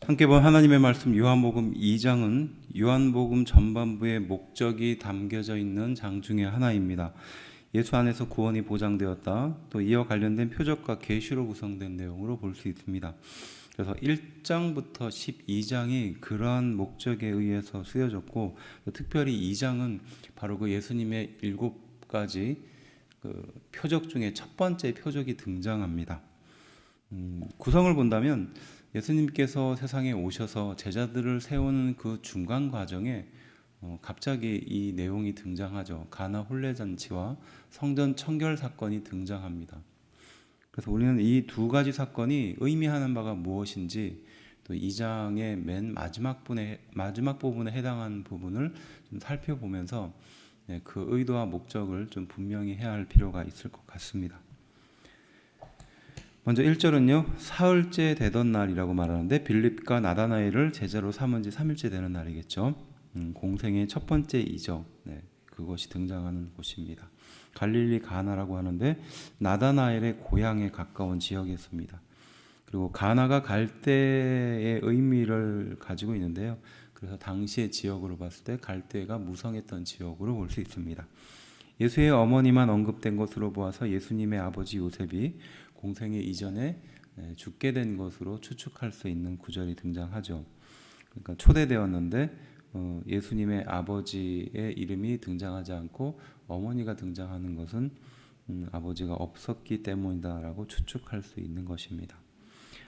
함께 본 하나님의 말씀 요한복음 2장은 요한복음 전반부의 목적이 담겨져 있는 장 중에 하나입니다. 예수 안에서 구원이 보장되었다. 또 이와 관련된 표적과 계시로 구성된 내용으로 볼 수 있습니다. 그래서 1장부터 12장이 그러한 목적에 의해서 쓰여졌고, 특별히 2장은 바로 그 예수님의 7가지 그 표적 중에 첫 번째 표적이 등장합니다. 구성을 본다면 예수님께서 세상에 오셔서 제자들을 세우는 그 중간 과정에 갑자기 이 내용이 등장하죠. 가나 혼례잔치와 성전 청결 사건이 등장합니다. 그래서 우리는 이 두 가지 사건이 의미하는 바가 무엇인지, 또 2장의 맨 마지막 부분에 해당하는 부분을 좀 살펴보면서 그 의도와 목적을 좀 분명히 해야 할 필요가 있을 것 같습니다. 먼저 1절은요, 사흘째 되던 날이라고 말하는데 빌립과 나다나엘을 제자로 삼은 지 3일째 되는 날이겠죠. 공생의 첫 번째 이적, 그것이 등장하는 곳입니다. 갈릴리 가나라고 하는데 나다나엘의 고향에 가까운 지역이었습니다. 그리고 가나가 갈대의 의미를 가지고 있는데요. 그래서 당시의 지역으로 봤을 때 갈대가 무성했던 지역으로 볼 수 있습니다. 예수의 어머니만 언급된 것으로 보아서 예수님의 아버지 요셉이 공생애 이전에 죽게 된 것으로 추측할 수 있는 구절이 등장하죠. 그러니까 초대되었는데 예수님의 아버지의 이름이 등장하지 않고 어머니가 등장하는 것은 아버지가 없었기 때문이다라고 추측할 수 있는 것입니다.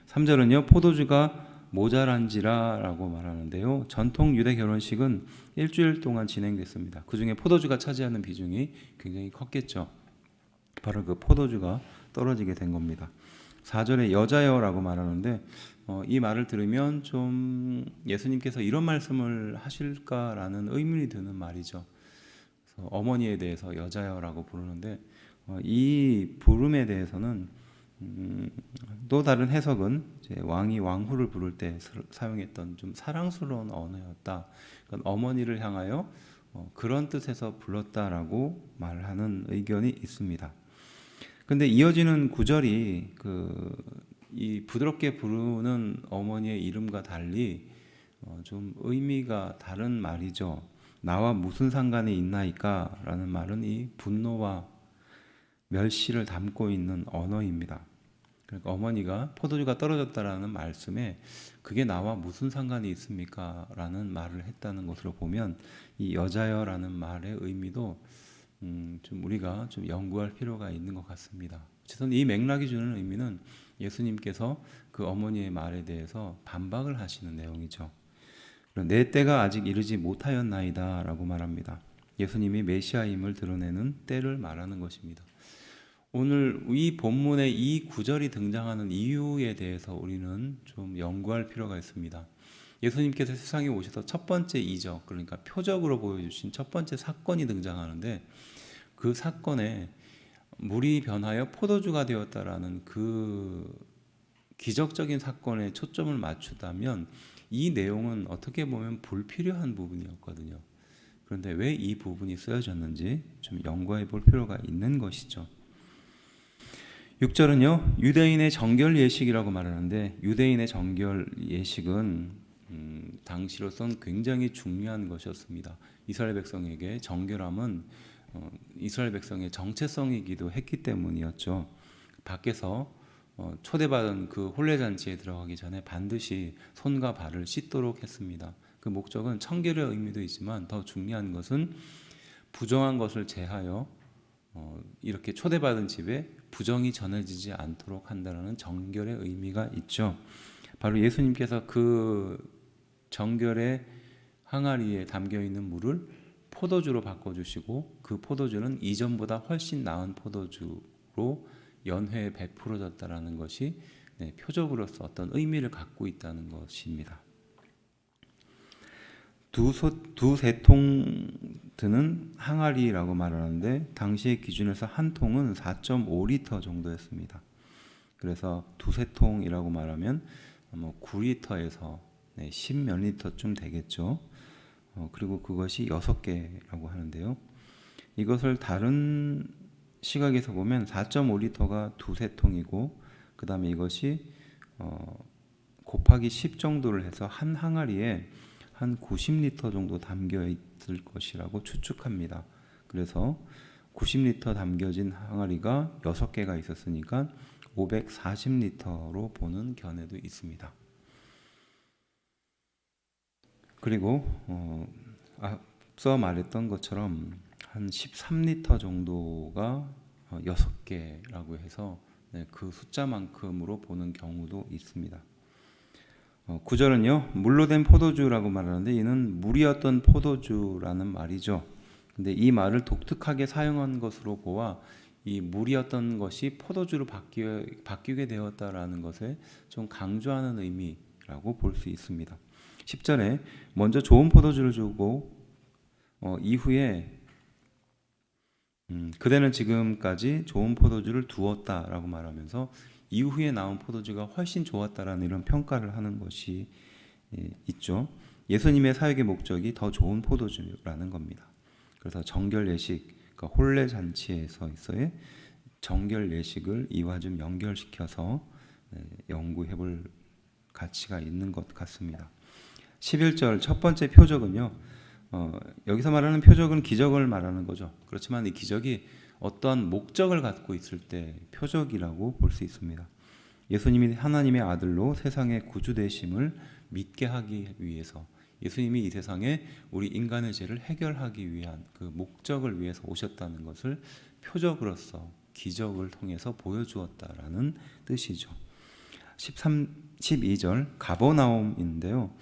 3절은요, 포도주가 모자란지라라고 말하는데요. 전통 유대 결혼식은 일주일 동안 진행됐습니다. 그 중에 포도주가 차지하는 비중이 굉장히 컸겠죠. 바로 그 포도주가 떨어지게 된 겁니다. 4절에 여자여라고 말하는데 이 말을 들으면 좀 예수님께서 이런 말씀을 하실까라는 의문이 드는 말이죠. 그래서 어머니에 대해서 여자여라고 부르는데 이 부름에 대해서는 또 다른 해석은 이제 왕이 왕후를 부를 때 사용했던 좀 사랑스러운 언어였다. 그러니까 어머니를 향하여 그런 뜻에서 불렀다라고 말하는 의견이 있습니다. 근데 이어지는 구절이 이 부드럽게 부르는 어머니의 이름과 달리 좀 의미가 다른 말이죠. 나와 무슨 상관이 있나이까? 라는 말은 이 분노와 멸시를 담고 있는 언어입니다. 그러니까 어머니가 포도주가 떨어졌다라는 말씀에 그게 나와 무슨 상관이 있습니까? 라는 말을 했다는 것으로 보면 이 여자여라는 말의 의미도 좀 우리가 좀 연구할 필요가 있는 것 같습니다. 어쨌든 이 맥락이 주는 의미는 예수님께서 그 어머니의 말에 대해서 반박을 하시는 내용이죠. 내 때가 아직 이르지 못하였나이다 라고 말합니다. 예수님이 메시아임을 드러내는 때를 말하는 것입니다. 오늘 이 본문에 이 구절이 등장하는 이유에 대해서 우리는 좀 연구할 필요가 있습니다. 예수님께서 세상에 오셔서 첫 번째 이적, 그러니까 표적으로 보여주신 첫 번째 사건이 등장하는데 그 사건에 물이 변하여 포도주가 되었다라는 그 기적적인 사건에 초점을 맞추다면 이 내용은 어떻게 보면 불필요한 부분이었거든요. 그런데 왜 이 부분이 쓰여졌는지 좀 연구해 볼 필요가 있는 것이죠. 6절은요, 유대인의 정결 예식이라고 말하는데 유대인의 정결 예식은 당시로선 굉장히 중요한 것이었습니다. 이스라엘 백성에게 정결함은 이스라엘 백성의 정체성이기도 했기 때문이었죠. 밖에서 초대받은 그 혼례잔치에 들어가기 전에 반드시 손과 발을 씻도록 했습니다. 그 목적은 청결의 의미도 있지만 더 중요한 것은 부정한 것을 제하여 이렇게 초대받은 집에 부정이 전해지지 않도록 한다는 정결의 의미가 있죠. 바로 예수님께서 그 정결의 항아리에 담겨 있는 물을 포도주로 바꿔주시고 그 포도주는 이전보다 훨씬 나은 포도주로 연회에 베풀어졌다는 것이 표적으로서 어떤 의미를 갖고 있다는 것입니다. 두세 통 드는 항아리라고 말하는데 당시의 기준에서 한 통은 4.5리터 정도였습니다. 그래서 두세 통이라고 말하면 9리터에서 10몇 리터쯤 되겠죠. 그리고 그것이 6개라고 하는데요. 이것을 다른 시각에서 보면 4.5리터가 두세 통이고 그 다음에 이것이 곱하기 10 정도를 해서 한 항아리에 한 90리터 정도 담겨 있을 것이라고 추측합니다. 그래서 90리터 담겨진 항아리가 6개가 있었으니까 540리터로 보는 견해도 있습니다. 그리고 앞서 말했던 것처럼 한 13리터 정도가 6개라고 해서 그 숫자만큼으로 보는 경우도 있습니다. 9절은요, 물로 된 포도주라고 말하는데 이는 물이었던 포도주라는 말이죠. 근데 이 말을 독특하게 사용한 것으로 보아 이 물이었던 것이 포도주로 바뀌게 되었다라는 것에 좀 강조하는 의미라고 볼 수 있습니다. 10절에 먼저 좋은 포도주를 주고 이후에 그대는 지금까지 좋은 포도주를 두었다라고 말하면서 이후에 나온 포도주가 훨씬 좋았다라는 이런 평가를 하는 것이 있죠. 예수님의 사역의 목적이 더 좋은 포도주라는 겁니다. 그래서 정결 예식, 그러니까 혼례 잔치에서의 정결 예식을 이와 좀 연결시켜서 연구해 볼 가치가 있는 것 같습니다. 11절 첫 번째 표적은요. 여기서 말하는 표적은 기적을 말하는 거죠. 그렇지만 이 기적이 어떠한 목적을 갖고 있을 때 표적이라고 볼 수 있습니다. 예수님이 하나님의 아들로 세상의 구주 되심을 믿게 하기 위해서, 예수님이 이 세상에 우리 인간의 죄를 해결하기 위한 그 목적을 위해서 오셨다는 것을 표적으로서 기적을 통해서 보여주었다라는 뜻이죠. 12절 가버나움인데요.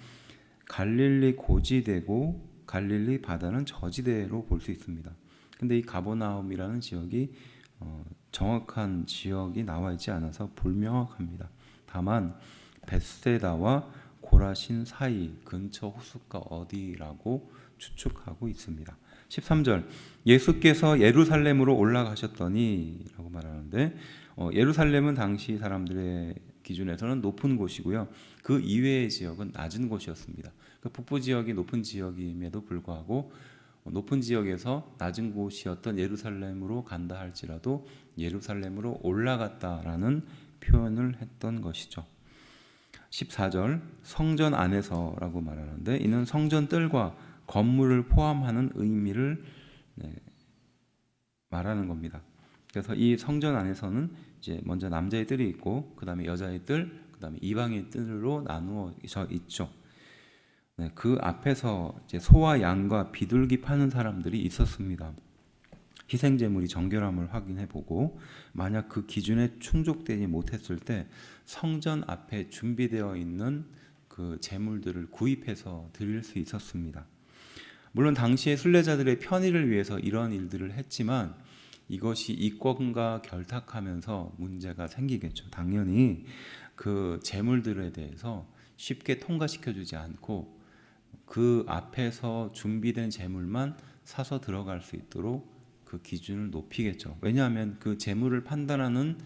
갈릴리 고지대고 갈릴리 바다는 저지대로 볼 수 있습니다. 근데 이 가버나움이라는 지역이 정확한 지역이 나와 있지 않아서 불명확합니다. 다만 벳세다와 고라신 사이 근처 호숫가 어디라고 추측하고 있습니다. 13절 예수께서 예루살렘으로 올라가셨더니 라고 말하는데 예루살렘은 당시 사람들의 기준에서는 높은 곳이고요. 그 이외의 지역은 낮은 곳이었습니다. 그 북부 지역이 높은 지역임에도 불구하고 높은 지역에서 낮은 곳이었던 예루살렘으로 간다 할지라도 예루살렘으로 올라갔다라는 표현을 했던 것이죠. 14절 성전 안에서라고 말하는데 이는 성전 뜰과 건물을 포함하는 의미를 말하는 겁니다. 그래서 이 성전 안에서는 이제 먼저 남자의 뜰이 있고 그 다음에 여자의 뜰, 그 다음에 이방의 뜰로 나누어져 있죠. 그 앞에서 이제 소와 양과 비둘기 파는 사람들이 있었습니다. 희생제물이 정결함을 확인해보고 만약 그 기준에 충족되지 못했을 때 성전 앞에 준비되어 있는 그 제물들을 구입해서 드릴 수 있었습니다. 물론 당시의 순례자들의 편의를 위해서 이런 일들을 했지만 이것이 이권과 결탁하면서 문제가 생기겠죠. 당연히 그 제물들에 대해서 쉽게 통과시켜주지 않고 그 앞에서 준비된 제물만 사서 들어갈 수 있도록 그 기준을 높이겠죠. 왜냐하면 그 제물을 판단하는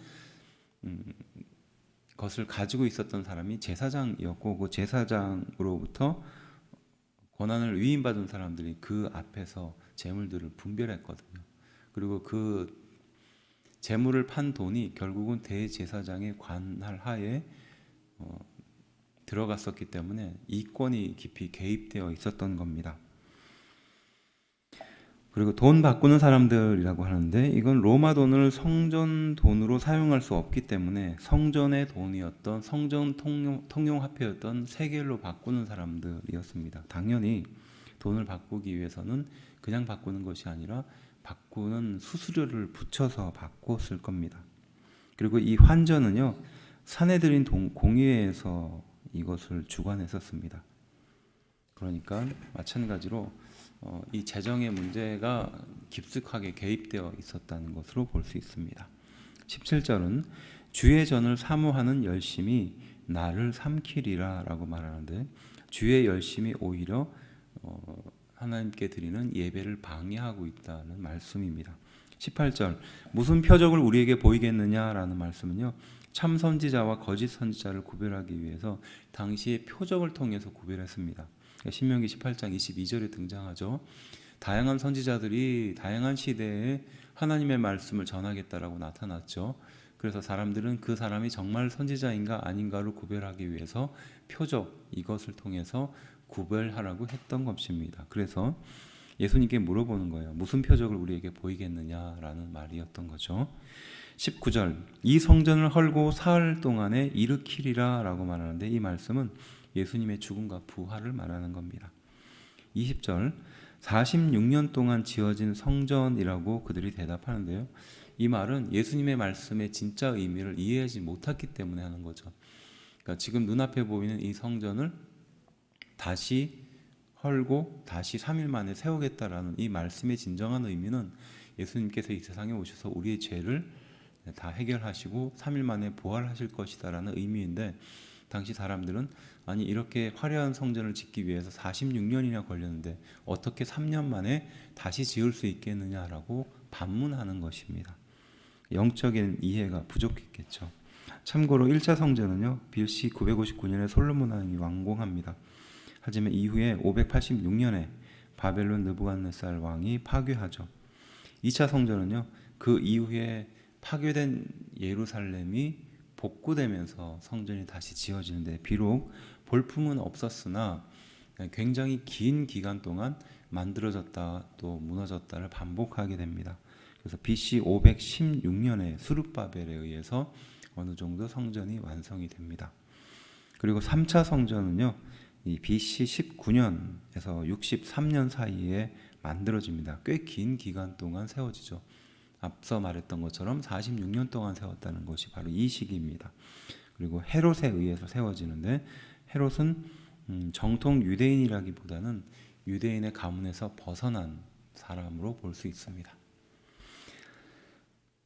것을 가지고 있었던 사람이 제사장이었고 그 제사장으로부터 권한을 위임받은 사람들이 그 앞에서 제물들을 분별했거든요. 그리고 그 제물을 판 돈이 결국은 대제사장의 관할 하에 들어갔었기 때문에 이권이 깊이 개입되어 있었던 겁니다. 그리고 돈 바꾸는 사람들이라고 하는데 이건 로마 돈을 성전 돈으로 사용할 수 없기 때문에 성전의 돈이었던 성전 통용화폐였던 세겔로 바꾸는 사람들이었습니다. 당연히 돈을 바꾸기 위해서는 그냥 바꾸는 것이 아니라 바꾸는 수수료를 붙여서 바꿨을 겁니다. 그리고 이 환전은요 사내들인 공회에서 이것을 주관했었습니다. 그러니까 마찬가지로 이 재정의 문제가 깊숙하게 개입되어 있었다는 것으로 볼 수 있습니다. 17절은 주의 전을 사모하는 열심이 나를 삼키리라 라고 말하는데 주의 열심이 오히려 하나님께 드리는 예배를 방해하고 있다는 말씀입니다. 18절 무슨 표적을 우리에게 보이겠느냐라는 말씀은요 참 선지자와 거짓 선지자를 구별하기 위해서 당시의 표적을 통해서 구별했습니다. 신명기 18장 22절에 등장하죠. 다양한 선지자들이 다양한 시대에 하나님의 말씀을 전하겠다라고 나타났죠. 그래서 사람들은 그 사람이 정말 선지자인가 아닌가를 구별하기 위해서 표적 이것을 통해서 구별하라고 했던 것입니다. 그래서 예수님께 물어보는 거예요. 무슨 표적을 우리에게 보이겠느냐라는 말이었던 거죠. 19절 이 성전을 헐고 사흘 동안에 일으키리라 라고 말하는데 이 말씀은 예수님의 죽음과 부활을 말하는 겁니다. 20절 46년 동안 지어진 성전이라고 그들이 대답하는데요. 이 말은 예수님의 말씀의 진짜 의미를 이해하지 못했기 때문에 하는 거죠. 그러니까 지금 눈앞에 보이는 이 성전을 다시 헐고 다시 3일 만에 세우겠다라는 이 말씀의 진정한 의미는 예수님께서 이 세상에 오셔서 우리의 죄를 다 해결하시고 3일 만에 부활하실 것이다라는 의미인데, 당시 사람들은 아니 이렇게 화려한 성전을 짓기 위해서 46년이나 걸렸는데 어떻게 3년 만에 다시 지을 수 있겠느냐라고 반문하는 것입니다. 영적인 이해가 부족했겠죠. 참고로 1차 성전은요 BC 959년에 솔로몬 왕이 완공합니다. 하지만 이후에 586년에 바벨론 느부갓네살 왕이 파괴하죠. 2차 성전은요 그 이후에 파괴된 예루살렘이 복구되면서 성전이 다시 지어지는데 비록 볼품은 없었으나 굉장히 긴 기간 동안 만들어졌다 또 무너졌다를 반복하게 됩니다. 그래서 BC 516년에 수룹바벨에 의해서 어느 정도 성전이 완성이 됩니다. 그리고 3차 성전은요 이 BC 19년에서 63년 사이에 만들어집니다. 꽤 긴 기간 동안 세워지죠. 앞서 말했던 것처럼 46년 동안 세웠다는 것이 바로 이 시기입니다. 그리고 헤롯에 의해서 세워지는데 헤롯은 정통 유대인이라기보다는 유대인의 가문에서 벗어난 사람으로 볼 수 있습니다.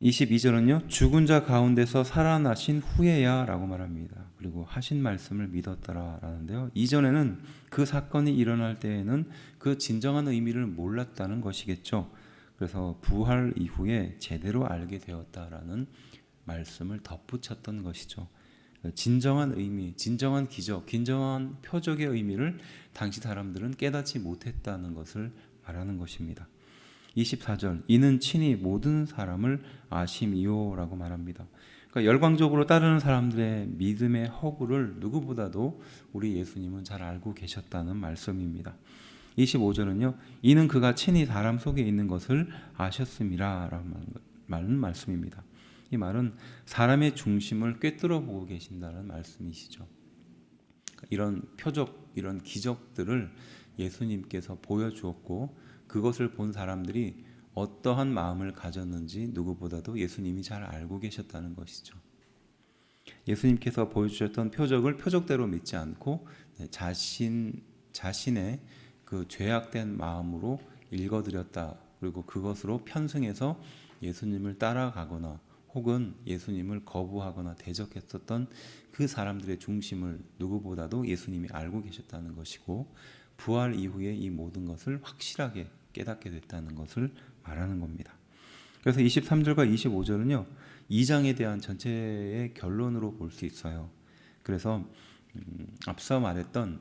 22절은요 죽은 자 가운데서 살아나신 후에야 라고 말합니다. 그리고 하신 말씀을 믿었더라 라는데요, 이전에는 그 사건이 일어날 때에는 그 진정한 의미를 몰랐다는 것이겠죠. 그래서 부활 이후에 제대로 알게 되었다라는 말씀을 덧붙였던 것이죠. 진정한 의미, 진정한 기적, 진정한 표적의 의미를 당시 사람들은 깨닫지 못했다는 것을 말하는 것입니다. 24절 이는 친히 모든 사람을 아심이요라고 말합니다. 그러니까 열광적으로 따르는 사람들의 믿음의 허구를 누구보다도 우리 예수님은 잘 알고 계셨다는 말씀입니다. 25절은요 이는 그가 친히 사람 속에 있는 것을 아셨음이라 라는 말씀입니다. 이 말은 사람의 중심을 꿰뚫어 보고 계신다는 말씀이시죠. 이런 표적, 이런 기적들을 예수님께서 보여주었고 그것을 본 사람들이 어떠한 마음을 가졌는지 누구보다도 예수님이 잘 알고 계셨다는 것이죠. 예수님께서 보여주셨던 표적을 표적대로 믿지 않고 자신의 그 죄악된 마음으로 읽어드렸다. 그리고 그것으로 편승해서 예수님을 따라가거나 혹은 예수님을 거부하거나 대적했었던 그 사람들의 중심을 누구보다도 예수님이 알고 계셨다는 것이고, 부활 이후에 이 모든 것을 확실하게 깨닫게 됐다는 것을 말하는 겁니다. 그래서 23절과 25절은요 2장에 대한 전체의 결론으로 볼 수 있어요. 그래서 앞서 말했던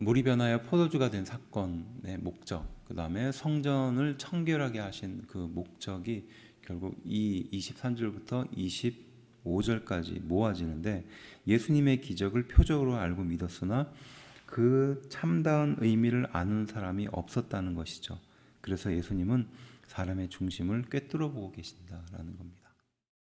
물이 변하여 포도주가 된 사건의 목적, 그 다음에 성전을 청결하게 하신 그 목적이 결국 이 23절부터 25절까지 모아지는데, 예수님의 기적을 표적으로 알고 믿었으나 그 참다운 의미를 아는 사람이 없었다는 것이죠. 그래서 예수님은 사람의 중심을 꿰뚫어 보고 계신다라는 겁니다.